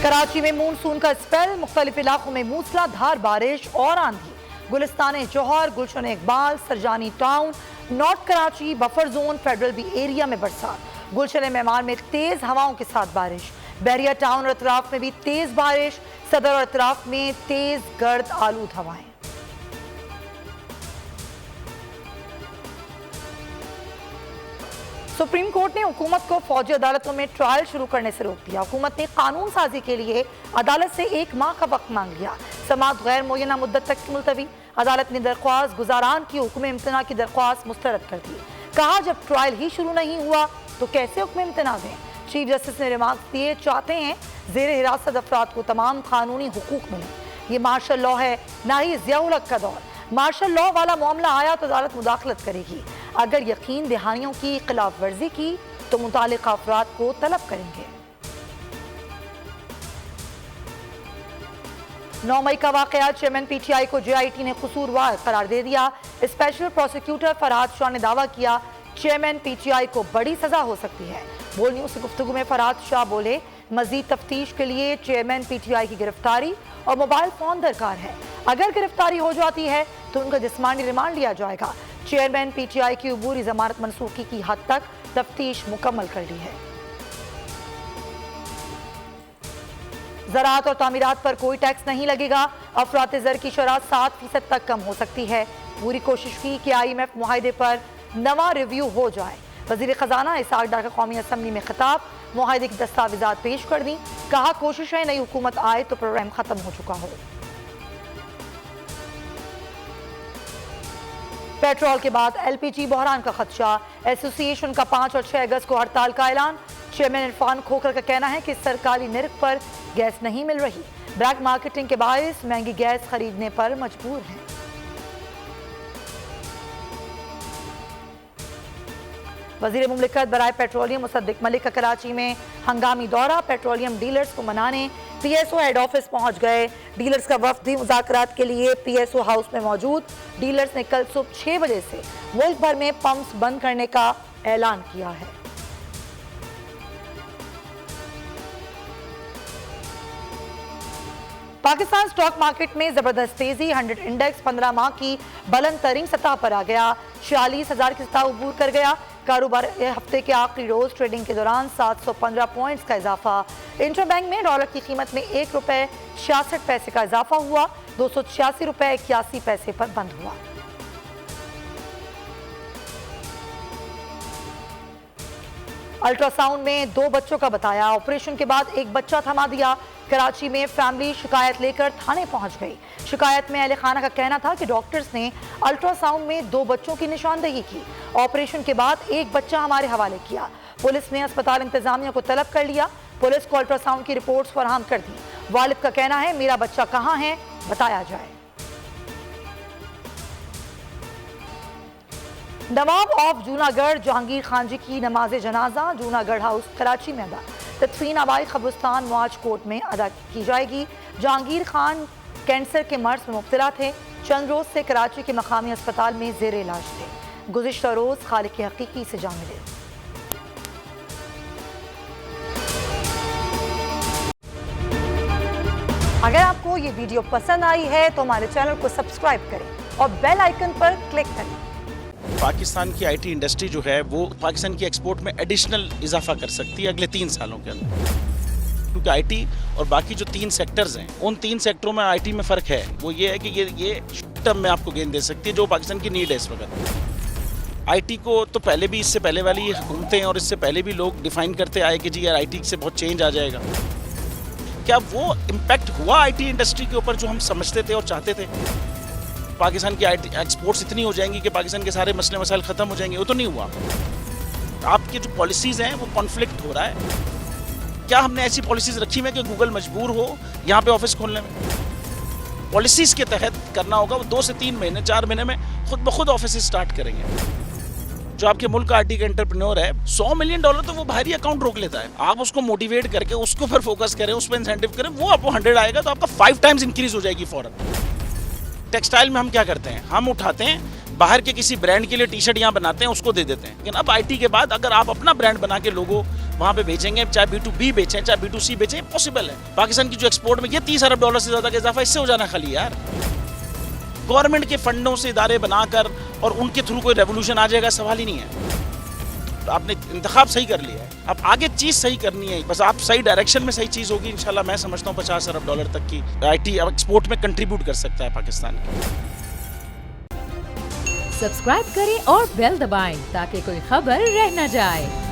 कराची में मानसून का स्पेल, मुख्तलिफ इलाकों में मूसलाधार बारिश और आंधी। Gulistan Jauhar, Gulshan Iqbal, Surjani town, north Karachi buffer zone, federal B area में बरसात। गुलशन मेमार में तेज हवाओं के साथ बारिश। बैरिया टाउन और अतराफ में भी तेज बारिश। सदर और अतराफ में तेज गर्द आलूद हवाएं। सुप्रीम कोर्ट ने हुकूमत को फौजी अदालतों में ट्रायल शुरू करने से रोक दिया। हुकूमत ने कानून साजी के लिए अदालत से 1 माह का वक्त मांग लिया। समाअत गैर मुय्यना मुद्दत तक मुलतवी। अदालत ने दरख्वास्त गुजारान की हुक्म इम्तना की दरख्वास्त मुस्तरद कर दी। कहा, जब ट्रायल ही शुरू नहीं हुआ तो कैसे हुक्म इम्तना दें। चीफ जस्टिस ने रिमार्क्स दिए, चाहते हैं जेर हिरासत अफराद को तमाम कानूनी हुकूक मिले। ये मार्शल लॉ है, ना ही ज़ियाउल हक का दौर। मार्शल लॉ वाला मामला आया तो अदालत मुदाखलत करेगी। अगर यकीन दहानियों की खिलाफ वर्जी की तो मुतालिका अफराद को तलब करेंगे। 9 मई का वाकया, चेयरमैन PTI को JIT ने कसूरवार करार दे दिया। स्पेशल प्रोसिक्यूटर फरहाद शाह ने दावा किया, चेयरमैन PTI को बड़ी सजा हो सकती है। बोल न्यूज से गुफ्तगू में फरहाद शाह बोले, मजीद तफ्तीश के लिए चेयरमैन PTI की गिरफ्तारी और मोबाइल फोन दरकार है। अगर गिरफ्तारी हो जाती है तो उनका जिस्मानी रिमांड लिया जाएगा। चेयरमैन PTI की अबूरी जमानत मनसूखी की हद तक तफ्तीश मुकम्मल कर ली है। ज़राअत और तामीरात पर कोई टैक्स नहीं लगेगा। अफरात ज़र की शरह 7% तक कम हो सकती है। पूरी कोशिश की कि IMF मुआहदे पर नवा रिव्यू हो जाए। वज़ीर ख़जाना इसाक डार का कौमी असम्बली में खिताब, मुआहदे की दस्तावेजात पेश कर दी। कहा, कोशिशें नई हुकूमत आए तो प्रोग्राम खत्म हो चुका हो। पेट्रोल के बाद LPG बहरान का खदशा। एसोसिएशन का 5 और 6 अगस्त को हड़ताल का ऐलान। चेयरमैन इरफान खोखर का कहना है कि सरकारी निर्ख पर गैस नहीं मिल रही। ब्लैक मार्केटिंग के बायस महंगी गैस खरीदने पर मजबूर हैं। वजीर मुमलिकत बराए पेट्रोलियम मुसद्दिक मलिक का कराची में हंगामी दौरा। पेट्रोलियम डीलर्स को मनाने PSO हेड ऑफिस पहुंच गए। डीलर्स का वफ्द मुज़ाकरात के लिए PSO हाउस में मौजूद। डीलर्स ने कल सुबह 6 बजे से मुल्क भर में पंप्स बंद करने का ऐलान किया है। पाकिस्तान स्टॉक मार्केट में जबरदस्त तेजी। 100 इंडेक्स 15 माह की बुलंद तरीन सतह पर आ गया। 46,000 की सतह अबूर कर गया। कारोबार हफ्ते के आखिरी रोज ट्रेडिंग के दौरान 715 पॉइंट्स का इजाफा। इंटरबैंक में डॉलर की कीमत में ₹1.66 का इजाफा हुआ। ₹286.81 पर बंद हुआ। अल्ट्रासाउंड में 2 बच्चों का बताया। ऑपरेशन के बाद एक बच्चा थमा दिया। कराची में फैमिली शिकायत लेकर थाने पहुंच गई। शिकायत में अहले खाना का कहना था कि डॉक्टर्स ने अल्ट्रासाउंड में 2 बच्चों की निशानदेही की। ऑपरेशन के बाद एक बच्चा हमारे हवाले किया। पुलिस ने अस्पताल इंतजामिया को तलब कर लिया। पुलिस को अल्ट्रासाउंड की रिपोर्ट्स फराहम कर दी। वालिद का कहना है, मेरा बच्चा कहाँ है, बताया जाए। नवाब ऑफ जूनागढ़ जहांगीर खान जी की नमाज जनाजा जूनागढ़ हाउस कराची में अदा। तदफीन आबाई कब्रिस्तान मुआज कोर्ट में अदा की जाएगी। जहांगीर खान कैंसर के मर्ज में मुब्तला थे। चंद रोज से कराची के मकामी अस्पताल में जेर इलाज थे। गुज़िश्ता रोज खालिक हकीकी से जा मिले। अगर आपको ये वीडियो पसंद आई है तो हमारे चैनल को सब्सक्राइब करें और बेल आइकन पर क्लिक करें। पाकिस्तान की IT इंडस्ट्री जो है वो पाकिस्तान की एक्सपोर्ट में एडिशनल इजाफा कर सकती है अगले 3 सालों के अंदर, क्योंकि IT और बाकी जो 3 सेक्टर्स हैं उन 3 सेक्टरों में IT में फ़र्क है। वो ये है कि ये शॉर्ट टर्म में आपको गेन दे सकती है, जो पाकिस्तान की नीड है इस वक्त। IT को तो पहले भी, इससे पहले वाली हुकूमतें और इससे पहले भी लोग डिफाइन करते आए कि जी यार IT से बहुत चेंज आ जाएगा। क्या वो इम्पैक्ट हुआ IT इंडस्ट्री के ऊपर जो हम समझते थे और चाहते थे? पाकिस्तान की IT एक्सपोर्ट्स इतनी हो जाएंगी कि पाकिस्तान के सारे मसले मसाइल ख़त्म हो जाएंगे? वो तो नहीं हुआ। आपकी जो पॉलिसीज़ हैं वो कॉन्फ्लिक्ट हो रहा है। क्या हमने ऐसी पॉलिसीज़ रखी हुई है कि गूगल मजबूर हो यहाँ पे ऑफिस खोलने में? पॉलिसीज़ के तहत करना होगा। वो 2 से 3 महीने 4 महीने में खुद ब खुद ऑफिस स्टार्ट करेंगे। जो आपके मुल्क का IT का एंटरप्रेन्योर है, $100 मिलियन तो वो बाहरी अकाउंट रोक लेता है। आप उसको मोटिवेट करके उसको पर फोकस करें, उस पर इंसेंटिव करें, वो आपको 100 आएगा तो आपका 5 टाइम्स इंक्रीज हो जाएगी फौरन। टेक्सटाइल में हम क्या करते हैं, हम उठाते हैं बाहर के किसी ब्रांड के लिए टी-शर्ट यहाँ बनाते हैं, उसको दे देते हैं। लेकिन अब IT के बाद अगर आप अपना ब्रांड बना के लोगो वहाँ पे बेचेंगे, चाहे B2B बेचें चाहे B2C बेचें, पॉसिबल है। पाकिस्तान की जो एक्सपोर्ट में ये $30 अरब से ज़्यादा का इजाफा इससे हो जाना खाली यार। गवर्नमेंट के फंडों से इदारे बनाकर और उनके थ्रू कोई रेवोल्यूशन आ जाएगा, सवाल ही नहीं है। आपने इंतखाब सही कर लिया है, अब आगे चीज़ सही करनी है, बस आप सही डायरेक्शन में सही चीज़ होगी इंशाल्लाह। मैं समझता हूँ $50 अरब तक की IT एक्सपोर्ट में कंट्रीब्यूट कर सकता है पाकिस्तान। सब्सक्राइब करें और बेल दबाएं ताकि कोई खबर रह न जाए।